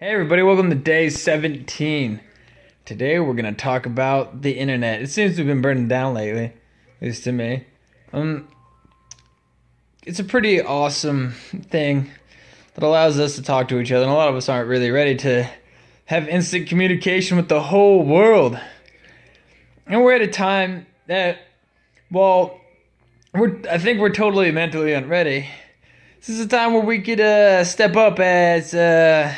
Hey everybody, welcome to day 17. Today we're going to talk about the internet. It seems to have been burning down lately, at least to me. It's a pretty awesome thing that allows us to talk to each other, and a lot of us aren't really ready to have instant communication with the whole world. And we're at a time that, I think we're totally mentally unready. This is a time where we could step up as a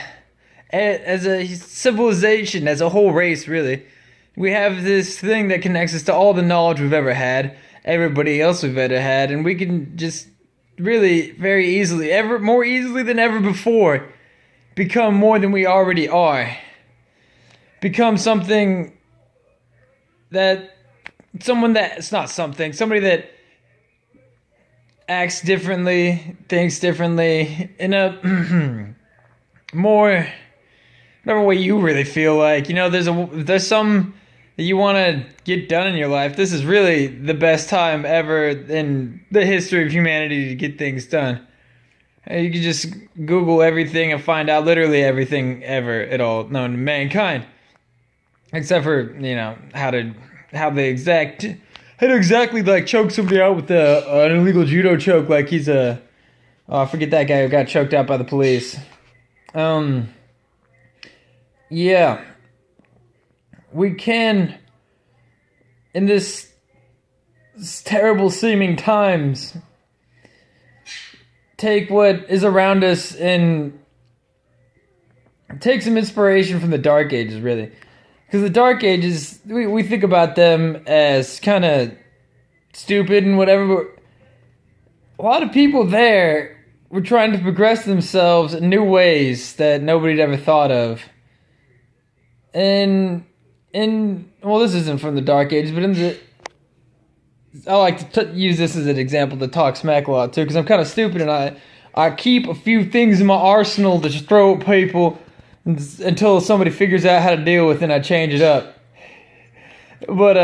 civilization, as a whole race, really. We have this thing that connects us to all the knowledge we've ever had, everybody else we've ever had, and we can just really very easily, more easily than ever before, become more than we already are. Become somebody that acts differently, thinks differently, in a more whatever way you really feel like. You know, there's some that you want to get done in your life. This is really the best time ever in the history of humanity to get things done. You can just Google everything and find out literally everything ever at all known to mankind, except for how to exactly like choke somebody out with an illegal judo choke, like he's I forget that guy who got choked out by the police. Yeah, we can, in this terrible seeming times, take what is around us and take some inspiration from the Dark Ages, really. Because the Dark Ages, we think about them as kind of stupid and whatever, but a lot of people there were trying to progress themselves in new ways that nobody had ever thought of. And this isn't from the Dark Ages, but I like to use this as an example to talk smack a lot too, because I'm kind of stupid and I keep a few things in my arsenal to just throw at people until somebody figures out how to deal with it and I change it up. But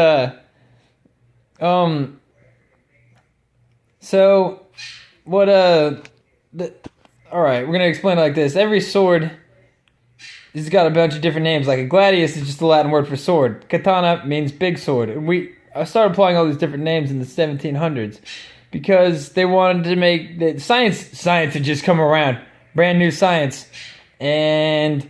alright, we're gonna explain it like this. Every sword has got a bunch of different names. Like a gladius is just a Latin word for sword. Katana means big sword. I started applying all these different names in the 1700s because they wanted to make the science had just come around, brand new science, and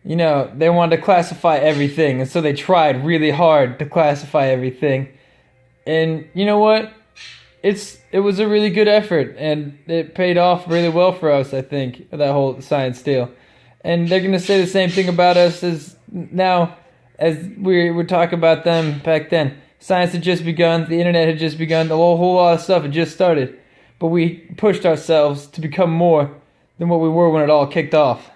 they wanted to classify everything, and so they tried really hard to classify everything. And you know what? It was a really good effort, and it paid off really well for us, I think, that whole science deal. And they're going to say the same thing about us as now, as we were talking about them back then. Science had just begun, the internet had just begun, a whole lot of stuff had just started. But we pushed ourselves to become more than what we were when it all kicked off.